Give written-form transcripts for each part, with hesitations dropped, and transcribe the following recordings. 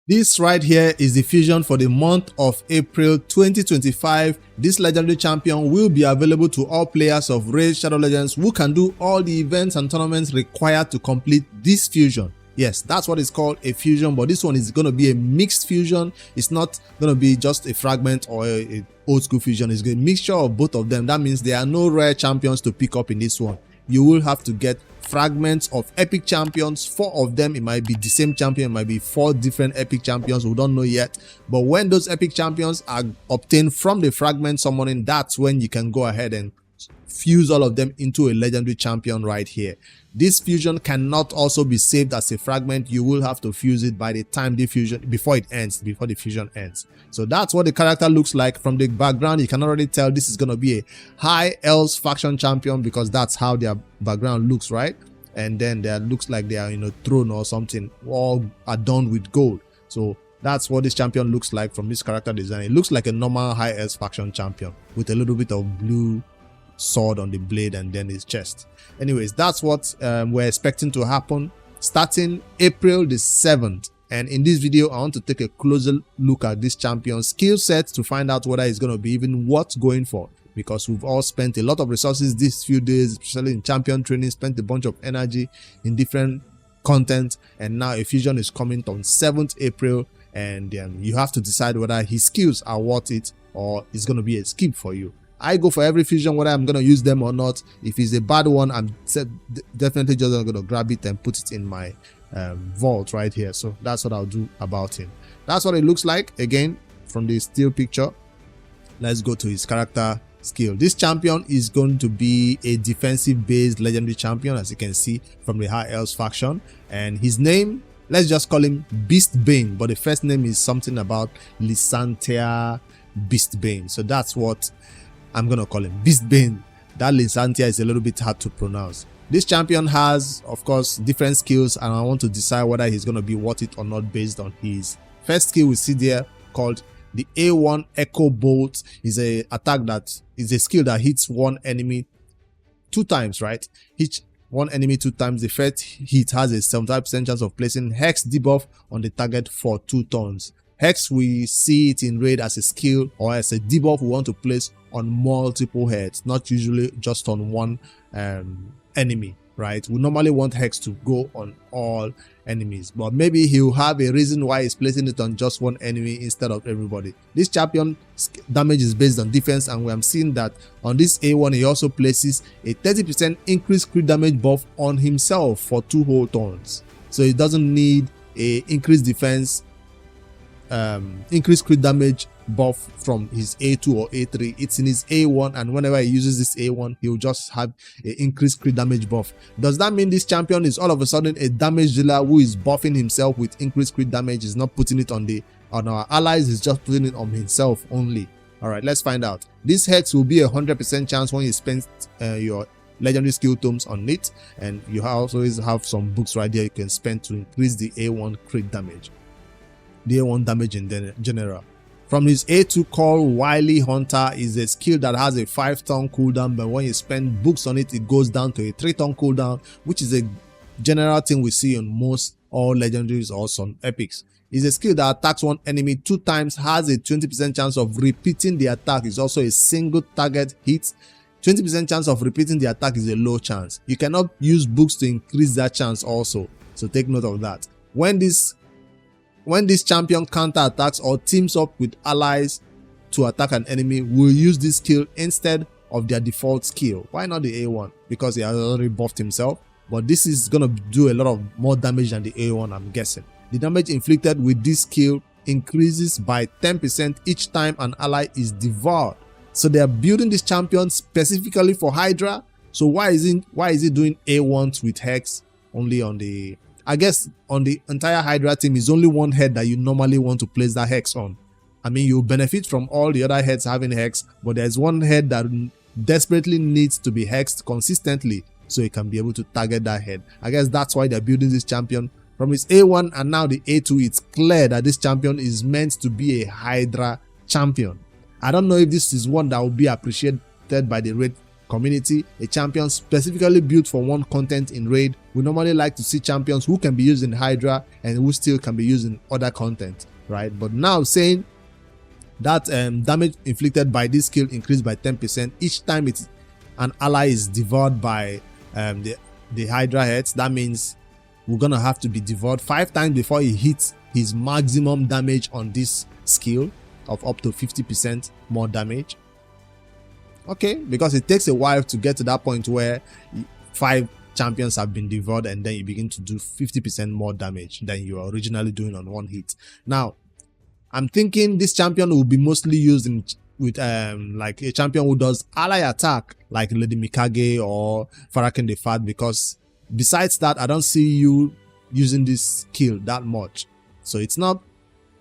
This right here is the fusion for the month of April 2025. This legendary champion will be available to all players of Raid Shadow Legends who can do all the events and tournaments required to complete this fusion. Yes, that's what it's called, a fusion, but this one is going to be a mixed fusion. It's not going to be just a fragment or a old school fusion. It's a mixture of both of them. That means there are no rare champions to pick up in this one. You will have to get fragments of epic champions, 4 of them. It might be the same champion, it might be 4 different epic champions, we don't know yet. But when those epic champions are obtained from the fragment summoning, that's when you can go ahead and fuse all of them into a legendary champion right here. This fusion cannot also be saved as a fragment. You will have to fuse it by the time the fusion, before the fusion ends. So that's what the character looks like. From the background, you can already tell this is going to be a high Elves faction champion, because that's how their background looks, right? And then there looks like they are in a throne or something, all adorned with gold. So that's what this champion looks like from this character design. It looks like a normal high Elves faction champion with a little bit of blue sword on the blade and then his chest. Anyways, that's what we're expecting to happen starting April the 7th. And in this video, I want to take a closer look at this champion's skill set to find out whether it's going to be even worth going for, because we've all spent a lot of resources these few days, especially in champion training, spent a bunch of energy in different content, and now a fusion is coming on 7th April, and you have to decide whether his skills are worth it or it's going to be a skip for you. I go for every fusion whether I'm going to use them or not. If it's a bad one, I'm definitely just going to grab it and put it in my vault right here. So that's what I'll do about him. That's what it looks like again from the still picture. Let's go to his character skill. This champion is going to be a defensive based legendary champion, as you can see from the High Elves faction, and his name, let's just call him Beastbane, but the first name is something about Lysanthir Beastbane. So that's what I'm gonna call him, Beastbane. That Lysanthir is a little bit hard to pronounce. This champion has, of course, different skills, and I want to decide whether he's gonna be worth it or not based on his first skill we see there, called the A1 Echo Bolt. Is a attack that is a skill that hits one enemy 2 times, right? Hit one enemy 2 times. The first hit has a 75% chance of placing Hex debuff on the target for 2 turns. Hex, we see it in Raid as a skill or as a debuff we want to place on multiple heads, not usually just on one enemy, right? We normally want Hex to go on all enemies, but maybe he'll have a reason why he's placing it on just one enemy instead of everybody. This champion damage is based on defense, and we have seen that on this A1 he also places a 30% increased crit damage buff on himself for 2 whole turns. So he doesn't need a increased defense, increased crit damage buff from his A2 or A3. It's in his A1, and whenever he uses this A1, he'll just have an increased crit damage buff. Does that mean this champion is all of a sudden a damage dealer who is buffing himself with increased crit damage? Is not putting it on our allies, he's just putting it on himself only. All right, let's find out. This Hex will be a 100% chance when you spend your legendary skill tomes on it, and you always have some books right there you can spend to increase the A1 crit damage, the A1 damage in general. From his A2 called Wily Hunter is a skill that has a 5-turn cooldown, but when you spend books on it, it goes down to a 3-turn cooldown, which is a general thing we see on most all legendaries or some epics. It's a skill that attacks one enemy 2 times, has a 20% chance of repeating the attack. It's also a single target hit. 20% chance of repeating the attack is a low chance. You cannot use books to increase that chance also, so take note of that. When this champion counter attacks or teams up with allies to attack an enemy, will use this skill instead of their default skill. Why not the A1? Because he has already buffed himself, but this is gonna do a lot of more damage than the A1, I'm guessing. The damage inflicted with this skill increases by 10% each time an ally is devoured. So they are building this champion specifically for Hydra. So why is it doing A1s with Hex only on the, I guess on the entire Hydra team is only one head that you normally want to place that Hex on. I mean, you benefit from all the other heads having Hex, but there's one head that desperately needs to be hexed consistently so you can be able to target that head. I guess that's why they're building this champion. From his A1 and now the A2, it's clear that this champion is meant to be a Hydra champion. I don't know if this is one that will be appreciated by the Raid community, a champion specifically built for one content in raid. We normally like to see champions who can be used in Hydra and who still can be used in other content, right? But now saying that damage inflicted by this skill increased by 10% each time an ally is devoured by the Hydra heads. That means we're gonna have to be devoured 5 times before he hits his maximum damage on this skill of up to 50% more damage. Okay, because it takes a while to get to that point where 5 champions have been devoured and then you begin to do 50% more damage than you were originally doing on one hit. Now, I'm thinking this champion will be mostly used with like a champion who does ally attack like Lady Mikage or Farakin the Fat, because besides that, I don't see you using this skill that much. So it's not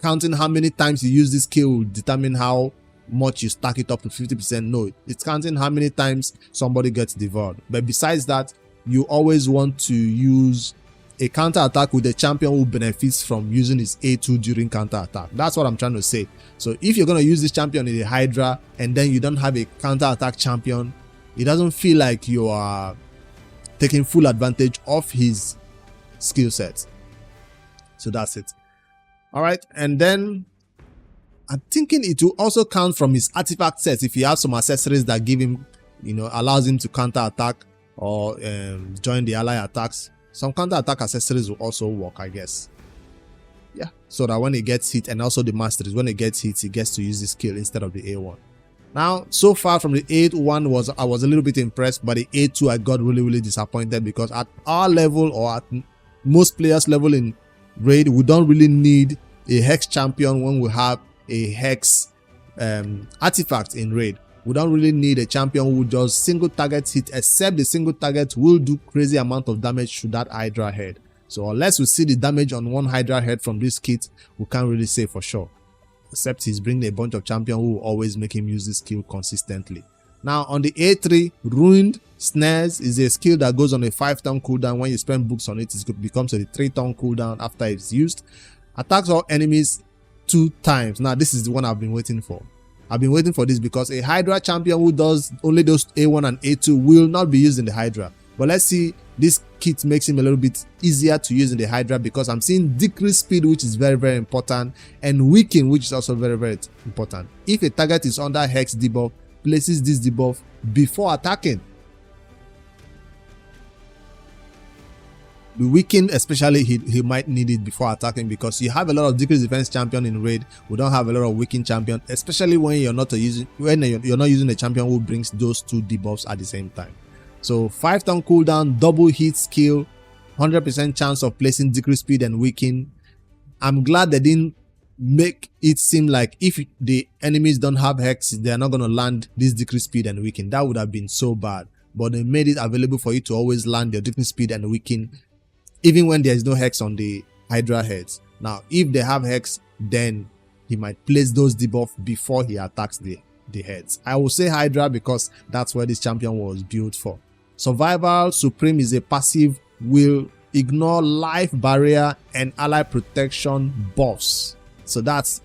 counting how many times you use this skill will determine how much you stack it up to 50%. No, it's counting how many times somebody gets devoured. But besides that, you always want to use a counter attack with a champion who benefits from using his A2 during counter attack. That's what I'm trying to say. So if you're going to use this champion in the Hydra and then you don't have a counter attack champion, it doesn't feel like you are taking full advantage of his skill set. So that's it. All right, and then I'm thinking it will also count from his artifact sets if you have some accessories that give him, allows him to counter attack or join the ally attacks. Some counter attack accessories will also work, I guess. Yeah, so that when he gets hit, and also the masteries, when he gets hit, he gets to use the skill instead of the A1. Now, so far from the A1 I was a little bit impressed, but the A2 I got really disappointed, because at our level or at most players' level in raid, we don't really need a hex champion when we have a hex artifact in raid. We don't really need a champion who does single target hit, except the single target will do crazy amount of damage to that Hydra head. So unless we see the damage on one Hydra head from this kit, we can't really say for sure, except he's bringing a bunch of champions who will always make him use this skill consistently. Now on the A3, Ruined Snares is a skill that goes on a 5-turn cooldown. When you spend books on it, it becomes a 3-turn cooldown after it's used. Attacks all enemies 2 times. Now this is the one I've been waiting for. I've been waiting for this because a Hydra champion who does only those A1 and A2 will not be used in the Hydra. But let's see, this kit makes him a little bit easier to use in the Hydra, because I'm seeing decreased speed, which is very important, and weaken, which is also very important. If a target is under hex debuff, places this debuff before attacking. The weakened, especially, he might need it before attacking, because you have a lot of decreased defense champion in raid. We don't have a lot of weakened champion, especially when you're not using a champion who brings those 2 debuffs at the same time. So 5-turn cooldown, double hit skill, 100% chance of placing decreased speed and weaken. I'm glad they didn't make it seem like if the enemies don't have hex, they're not going to land this decreased speed and weaken. That would have been so bad. But they made it available for you to always land your decreased speed and weaken, even when there is no hex on the Hydra heads. Now, if they have hex, then he might place those debuffs before he attacks the heads. I will say Hydra because that's where this champion was built for. Survival Supreme is a passive, will ignore life barrier and ally protection buffs. So that's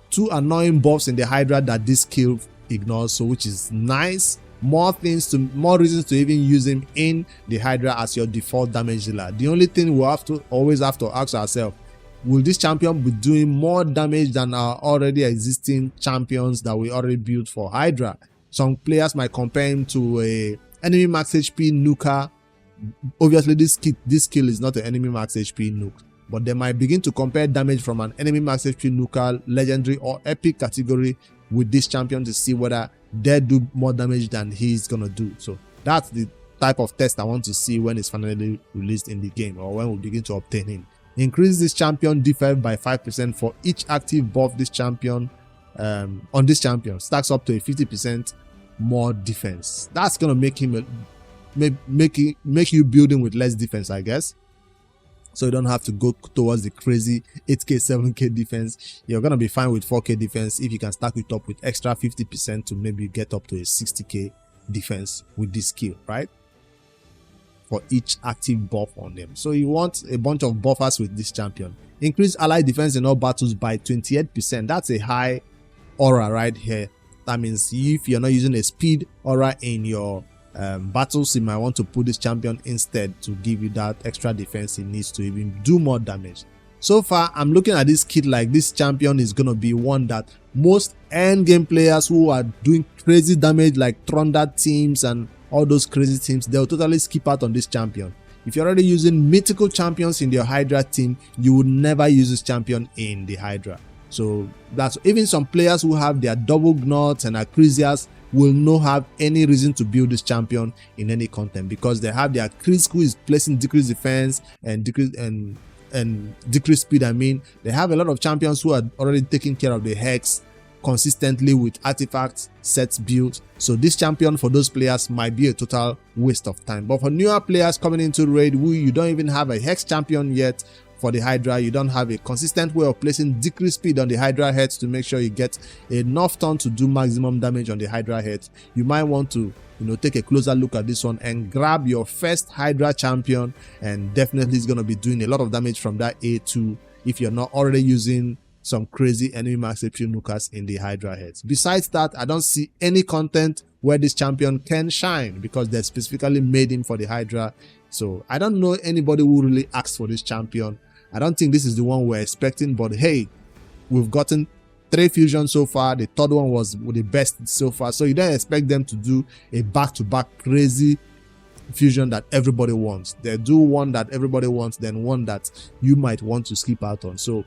2 annoying buffs in the Hydra that this skill ignores, so which is nice. More reasons to even use him in the Hydra as your default damage dealer. The only thing we always have to ask ourselves, will this champion be doing more damage than our already existing champions that we already built for Hydra? Some players might compare him to a enemy max HP nuker. Obviously this skill is not an enemy max HP nuke, but they might begin to compare damage from an enemy max HP nuker, legendary or epic category with this champion to see whether they do more damage than he's gonna do. So that's the type of test I want to see when it's finally released in the game, or when we begin to obtain him. Increase this champion defense by 5% for each active buff this champion on this champion. Stacks up to a 50% more defense. That's gonna make him make you building with less defense, I guess. So you don't have to go towards the crazy 8k 7k defense. You're gonna be fine with 4k defense if you can stack it up with extra 50% to maybe get up to a 60k defense with this skill, right? For each active buff on them. So you want a bunch of buffers with this champion. Increase ally defense in all battles by 28%. That's a high aura right here. That means if you're not using a speed aura in your battles, you might want to put this champion instead to give you that extra defense he needs to even do more damage. So far, I'm looking at this kit like this champion is going to be one that most end game players who are doing crazy damage like Thunder teams and all those crazy teams, they'll totally skip out on this champion. If you're already using mythical champions in your Hydra team, you would never use this champion in the Hydra. So that's even some players who have their double gnots and Acrisias will not have any reason to build this champion in any content, because they have their Chris who is placing decreased defense and decreased speed. I mean, they have a lot of champions who are already taking care of the hex consistently with artifacts sets built. So this champion for those players might be a total waste of time. But for newer players coming into raid who you don't even have a hex champion yet for the Hydra, you don't have a consistent way of placing decreased speed on the Hydra heads to make sure you get enough turn to do maximum damage on the Hydra heads, you might want to take a closer look at this one and grab your first Hydra champion, and definitely it's going to be doing a lot of damage from that A2 if you're not already using some crazy enemy max HP nukas in the Hydra heads. Besides that, I don't see any content where this champion can shine because they specifically made him for the Hydra. So I don't know anybody who really asked for this champion. I don't think this is the one we're expecting, but hey, we've gotten 3 fusions so far. The third one was the best so far, so you don't expect them to do a back-to-back crazy fusion that everybody wants. They do one that everybody wants, then one that you might want to skip out on. So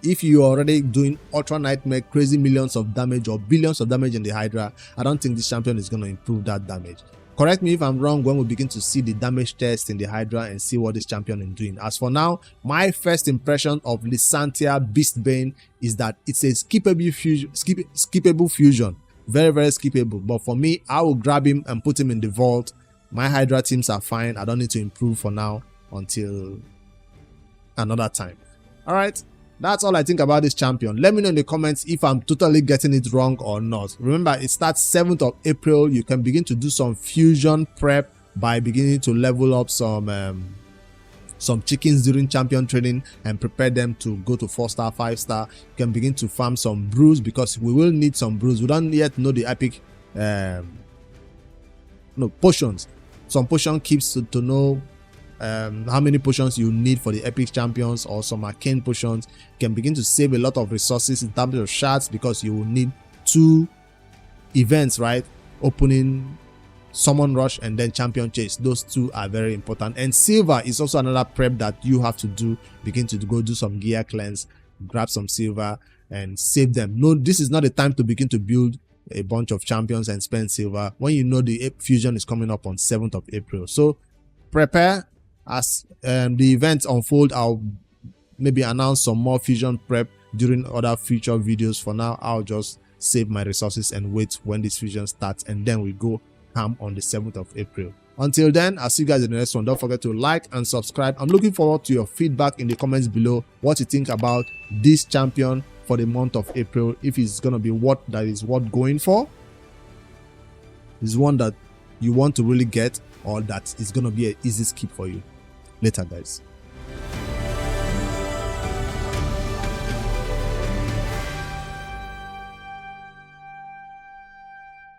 if you're already doing Ultra Nightmare, crazy millions of damage or billions of damage in the Hydra, I don't think this champion is going to improve that damage. Correct me if I'm wrong when we begin to see the damage test in the Hydra and see what this champion is doing. As for now, my first impression of Lysanthir Beastbane is that it's a skippable fusion. Very, very skippable. But for me, I will grab him and put him in the vault. My Hydra teams are fine. I don't need to improve for now until another time. Alright. That's all I think about this champion. Let me know in the comments if I'm totally getting it wrong or not. Remember, it starts 7th of April. You can begin to do some fusion prep by beginning to level up some chickens during champion training and prepare them to go to 4-star, 5-star. You can begin to farm some brews because we will need some brews. We don't yet know the epic potions. Some potion keeps to know how many potions you need for the epic champions, or some arcane potions. You can begin to save a lot of resources in terms of shards because you will need 2 events, right? Opening, summon rush, and then champion chase. Those 2 are very important. And silver is also another prep that you have to do. Begin to go do some gear cleanse, grab some silver and save them. No, this is not the time to begin to build a bunch of champions and spend silver when you know the fusion is coming up on 7th of April. So prepare. As the events unfold, I'll maybe announce some more fusion prep during other future videos. For now, I'll just save my resources and wait when this fusion starts, and then we go ham on the 7th of April. Until then, I'll see you guys in the next one. Don't forget to like and subscribe. I'm looking forward to your feedback in the comments below, what you think about this champion for the month of April. If it's going to be what that is worth going for, is one that you want to really get, or that is going to be an easy skip for you. Later, guys.